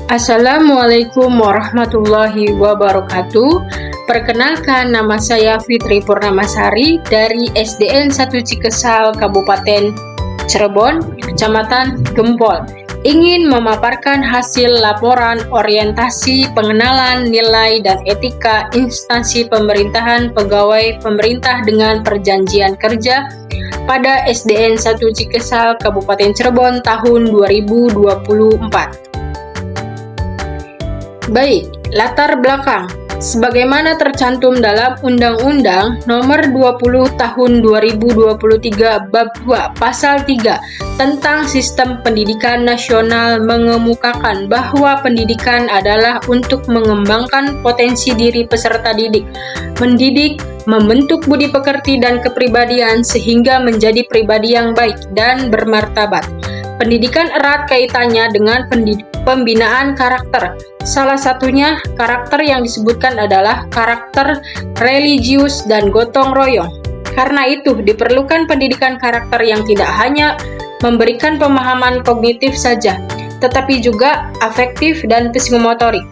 Assalamualaikum warahmatullahi wabarakatuh. Perkenalkan, nama saya Fitri Purnamasari dari SDN 1 Cikesal, Kabupaten Cirebon, Kecamatan Gempol. Ingin memaparkan hasil laporan orientasi pengenalan nilai dan etika instansi pemerintahan pegawai pemerintah dengan perjanjian kerja pada SDN 1 Cikesal, Kabupaten Cirebon tahun 2024. Baik, latar belakang. Sebagaimana tercantum dalam Undang-Undang Nomor 20 Tahun 2023 Bab 2 Pasal 3 tentang Sistem Pendidikan Nasional mengemukakan bahwa pendidikan adalah untuk mengembangkan potensi diri peserta didik, mendidik, membentuk budi pekerti dan kepribadian sehingga menjadi pribadi yang baik dan bermartabat. Pendidikan erat kaitannya dengan pembinaan karakter. Salah satunya karakter yang disebutkan adalah karakter religius dan gotong royong. Karena itu diperlukan pendidikan karakter yang tidak hanya memberikan pemahaman kognitif saja, tetapi juga afektif dan psikomotorik.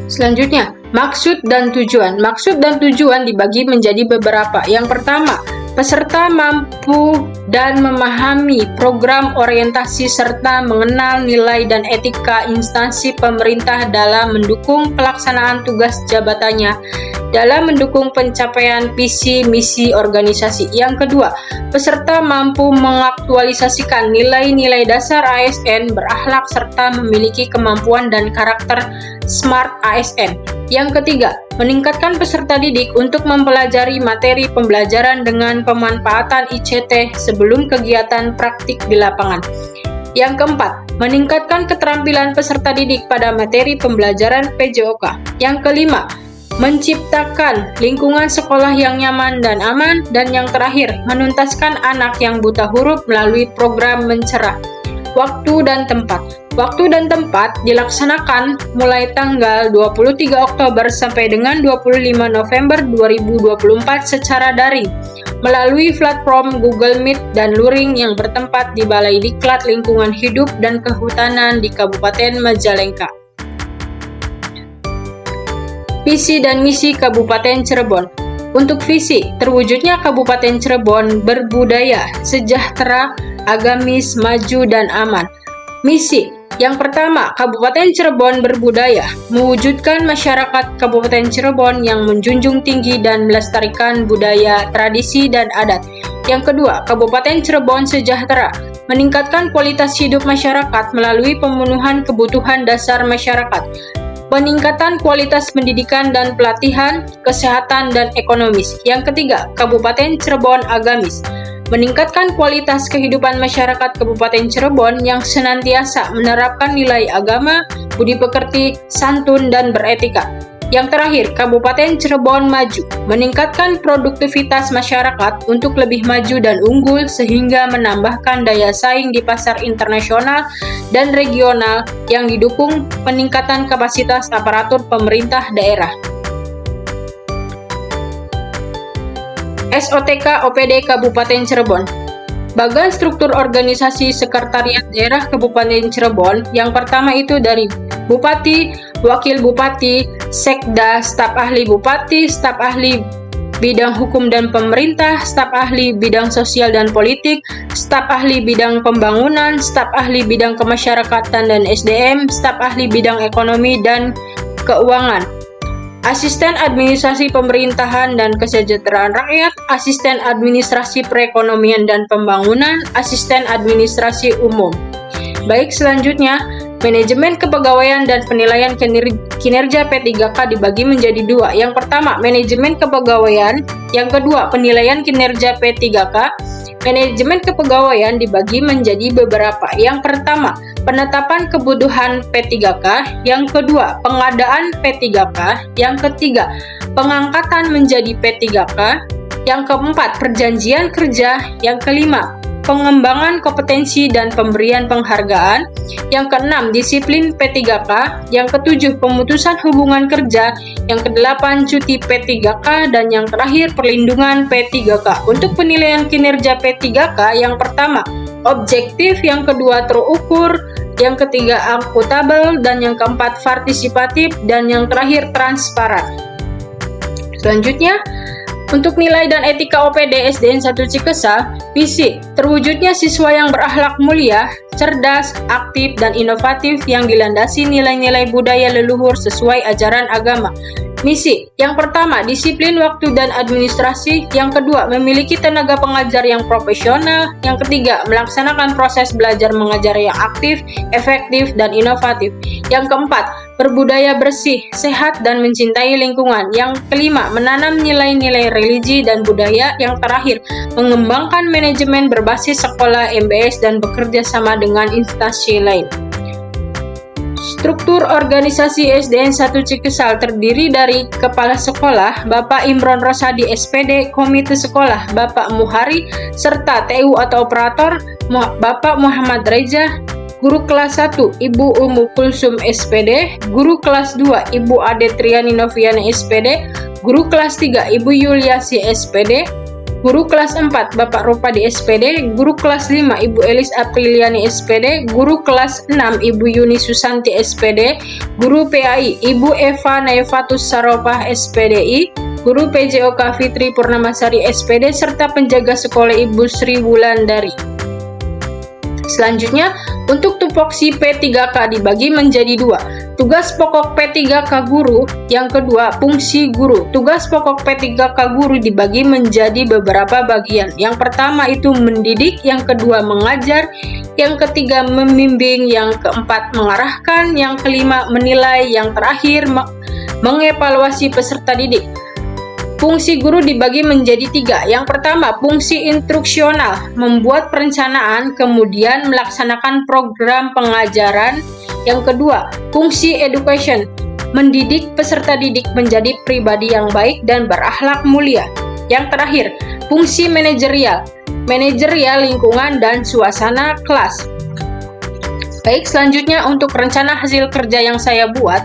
Selanjutnya, maksud dan tujuan. Maksud dan tujuan dibagi menjadi beberapa. Yang pertama, peserta mampu dan memahami program orientasi serta mengenal nilai dan etika instansi pemerintah dalam mendukung pelaksanaan tugas jabatannya, dalam mendukung pencapaian visi misi organisasi. Yang kedua, peserta mampu mengaktualisasikan nilai-nilai dasar ASN, berakhlak serta memiliki kemampuan dan karakter smart ASN. Yang ketiga, meningkatkan peserta didik untuk mempelajari materi pembelajaran dengan pemanfaatan ICT sebelum kegiatan praktik di lapangan. Yang keempat, meningkatkan keterampilan peserta didik pada materi pembelajaran PJOK. Yang kelima, menciptakan lingkungan sekolah yang nyaman dan aman. Dan yang terakhir, menuntaskan anak yang buta huruf melalui program Mencerah. Waktu dan tempat. Waktu dan tempat dilaksanakan mulai tanggal 23 Oktober sampai dengan 25 November 2024 secara daring melalui platform Google Meet dan luring yang bertempat di Balai Diklat Lingkungan Hidup dan Kehutanan di Kabupaten Majalengka. Visi dan misi Kabupaten Cirebon. Untuk visi, terwujudnya Kabupaten Cirebon berbudaya, sejahtera, agamis, maju, dan aman. Misi yang pertama, Kabupaten Cirebon berbudaya, mewujudkan masyarakat Kabupaten Cirebon yang menjunjung tinggi dan melestarikan budaya, tradisi, dan adat. Yang kedua, Kabupaten Cirebon sejahtera, meningkatkan kualitas hidup masyarakat melalui pemenuhan kebutuhan dasar masyarakat, peningkatan kualitas pendidikan dan pelatihan, kesehatan, dan ekonomis. Yang ketiga, Kabupaten Cirebon agamis, meningkatkan kualitas kehidupan masyarakat Kabupaten Cirebon yang senantiasa menerapkan nilai agama, budi pekerti, santun, dan beretika. Yang terakhir, Kabupaten Cirebon maju, meningkatkan produktivitas masyarakat untuk lebih maju dan unggul sehingga menambahkan daya saing di pasar internasional dan regional yang didukung peningkatan kapasitas aparatur pemerintah daerah. SOTK OPD Kabupaten Cirebon. Bagan struktur organisasi Sekretariat Daerah Kabupaten Cirebon. Yang pertama itu dari Bupati, Wakil Bupati, Sekda, staf ahli Bupati, staf ahli bidang hukum dan pemerintah, staf ahli bidang sosial dan politik, staf ahli bidang pembangunan, staf ahli bidang kemasyarakatan dan SDM, staf ahli bidang ekonomi dan keuangan, asisten administrasi pemerintahan dan kesejahteraan rakyat, asisten administrasi perekonomian dan pembangunan, asisten administrasi umum. Baik, selanjutnya, manajemen kepegawaian dan penilaian kinerja P3K dibagi menjadi dua. Yang pertama, manajemen kepegawaian. Yang kedua, penilaian kinerja P3K. Manajemen kepegawaian dibagi menjadi beberapa. Yang pertama, penetapan kebutuhan P3K. Yang kedua, pengadaan P3K. Yang ketiga, pengangkatan menjadi P3K. Yang keempat, perjanjian kerja. Yang kelima, pengembangan kompetensi dan pemberian penghargaan. Yang keenam, disiplin P3K. Yang ketujuh, pemutusan hubungan kerja. Yang kedelapan, cuti P3K. Dan yang terakhir, perlindungan P3K. Untuk penilaian kinerja P3K, yang pertama, objektif. Yang kedua, terukur. yang ketiga akuntabel, dan yang keempat partisipatif, dan yang terakhir transparan. Selanjutnya, untuk nilai dan etika OPD SDN 1 Cikesal, visi terwujudnya siswa yang berakhlak mulia, cerdas, aktif, dan inovatif yang dilandasi nilai-nilai budaya leluhur sesuai ajaran agama. Misi yang pertama, disiplin waktu dan administrasi. Yang kedua, memiliki tenaga pengajar yang profesional. Yang ketiga, melaksanakan proses belajar mengajar yang aktif, efektif, dan inovatif. Yang keempat, berbudaya bersih, sehat, dan mencintai lingkungan. Yang kelima, menanam nilai-nilai religi dan budaya. Yang terakhir, mengembangkan manajemen berbasis sekolah MBS dan bekerja sama dengan instansi lain. Struktur organisasi SDN 1 Cikesal terdiri dari Kepala Sekolah, Bapak Imron Rosadi SPD, Komite Sekolah, Bapak Muhari, serta TU atau Operator, Bapak Muhammad Reza, Guru kelas 1, Ibu Umu Kulsum SPD, Guru kelas 2, Ibu Ade Triani Noviana SPD, Guru kelas 3, Ibu Yuliasi SPD, Guru kelas 4, Bapak Rupadi SPD, Guru kelas 5, Ibu Elis Apriliani SPD, Guru kelas 6, Ibu Yuni Susanti SPD, Guru PAI, Ibu Eva Naifatus Saropah SPDI, Guru PJOK Fitri Purnamasari SPD, serta penjaga sekolah Ibu Sri Wulandari. Selanjutnya, untuk tupoksi P3K dibagi menjadi dua. Tugas pokok P3K guru, yang kedua fungsi guru. Tugas pokok P3K guru dibagi menjadi beberapa bagian. Yang pertama itu mendidik, yang kedua mengajar, yang ketiga membimbing, yang keempat mengarahkan, yang kelima menilai, yang terakhir mengevaluasi peserta didik. Fungsi guru dibagi menjadi tiga. Yang pertama, fungsi instruksional, membuat perencanaan, kemudian melaksanakan program pengajaran. Yang kedua, fungsi education, mendidik peserta didik menjadi pribadi yang baik dan berakhlak mulia. Yang terakhir, fungsi manajerial, lingkungan dan suasana kelas. Baik, selanjutnya untuk rencana hasil kerja yang saya buat,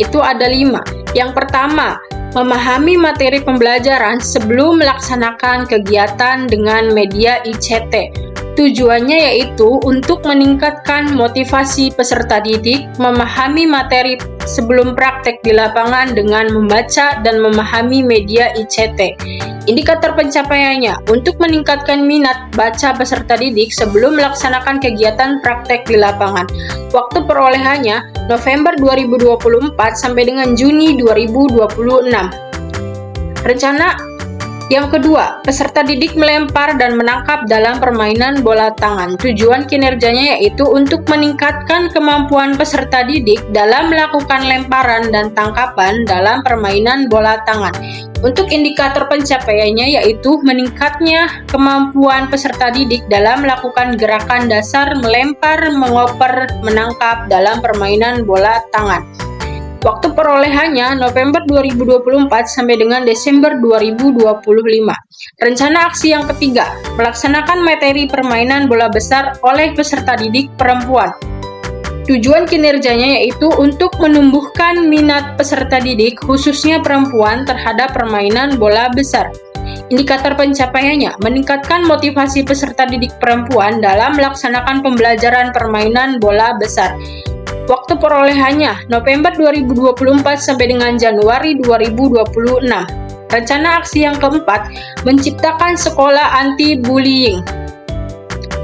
itu ada 5. Yang pertama, memahami materi pembelajaran sebelum melaksanakan kegiatan dengan media ICT. Tujuannya yaitu untuk meningkatkan motivasi peserta didik, memahami materi sebelum praktek di lapangan dengan membaca dan memahami media ICT. Indikator pencapaiannya untuk meningkatkan minat baca peserta didik sebelum melaksanakan kegiatan praktek di lapangan. Waktu perolehannya November 2024 sampai dengan Juni 2026. Rencana yang kedua, peserta didik melempar dan menangkap dalam permainan bola tangan. Tujuan kinerjanya yaitu untuk meningkatkan kemampuan peserta didik dalam melakukan lemparan dan tangkapan dalam permainan bola tangan. Untuk indikator pencapaiannya yaitu meningkatnya kemampuan peserta didik dalam melakukan gerakan dasar melempar, mengoper, menangkap dalam permainan bola tangan. Waktu perolehannya November 2024 sampai dengan Desember 2025. Rencana aksi yang ketiga, melaksanakan materi permainan bola besar oleh peserta didik perempuan. Tujuan kinerjanya yaitu untuk menumbuhkan minat peserta didik, khususnya perempuan, terhadap permainan bola besar. Indikator pencapaiannya, meningkatkan motivasi peserta didik perempuan dalam melaksanakan pembelajaran permainan bola besar. Waktu perolehannya, November 2024 sampai dengan Januari 2026. Rencana aksi yang keempat, menciptakan sekolah anti-bullying.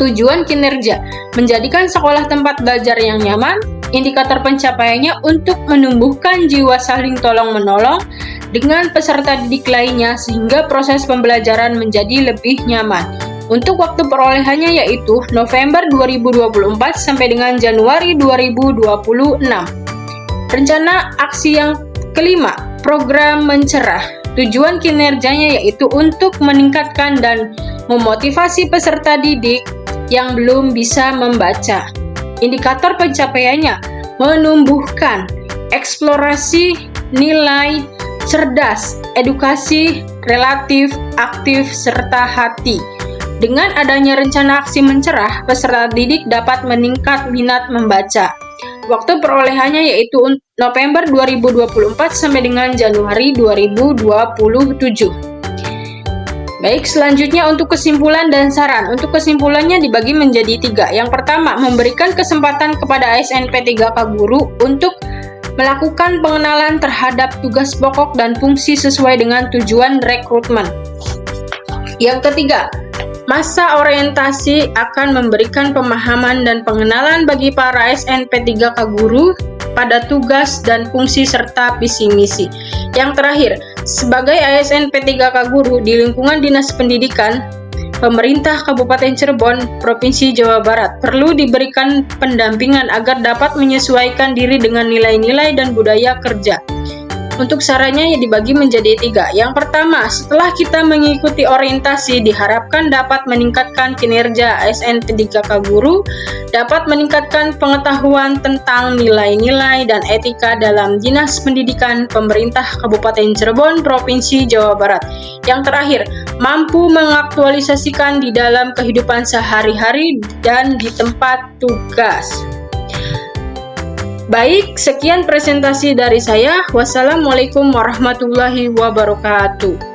Tujuan kinerja, menjadikan sekolah tempat belajar yang nyaman. Indikator pencapaiannya untuk menumbuhkan jiwa saling tolong-menolong dengan peserta didik lainnya sehingga proses pembelajaran menjadi lebih nyaman. Untuk waktu perolehannya yaitu November 2024 sampai dengan Januari 2026. Rencana aksi yang kelima, program mencerah. Tujuan kinerjanya yaitu untuk meningkatkan dan memotivasi peserta didik yang belum bisa membaca. Indikator pencapaiannya menumbuhkan eksplorasi, nilai, cerdas, edukasi, relatif, aktif, serta hati. Dengan adanya rencana aksi mencerah, peserta didik dapat meningkat minat membaca. Waktu perolehannya yaitu November 2024 sampai dengan Januari 2027. Baik, selanjutnya untuk kesimpulan dan saran. Untuk kesimpulannya dibagi menjadi 3. Yang pertama, memberikan kesempatan kepada ASN P3K Guru untuk melakukan pengenalan terhadap tugas pokok dan fungsi sesuai dengan tujuan rekrutmen. Yang ketiga, masa orientasi akan memberikan pemahaman dan pengenalan bagi para ASN P3K Guru pada tugas dan fungsi serta visi misi. Yang terakhir, sebagai ASN P3K Guru di lingkungan Dinas Pendidikan, Pemerintah Kabupaten Cirebon, Provinsi Jawa Barat perlu diberikan pendampingan agar dapat menyesuaikan diri dengan nilai-nilai dan budaya kerja. Untuk sarannya dibagi menjadi 3. Yang pertama, setelah kita mengikuti orientasi, diharapkan dapat meningkatkan kinerja ASN P3K Guru, dapat meningkatkan pengetahuan tentang nilai-nilai dan etika dalam Dinas Pendidikan Pemerintah Kabupaten Cirebon, Provinsi Jawa Barat. Yang terakhir, mampu mengaktualisasikan di dalam kehidupan sehari-hari dan di tempat tugas. Baik, sekian presentasi dari saya. Wassalamualaikum warahmatullahi wabarakatuh.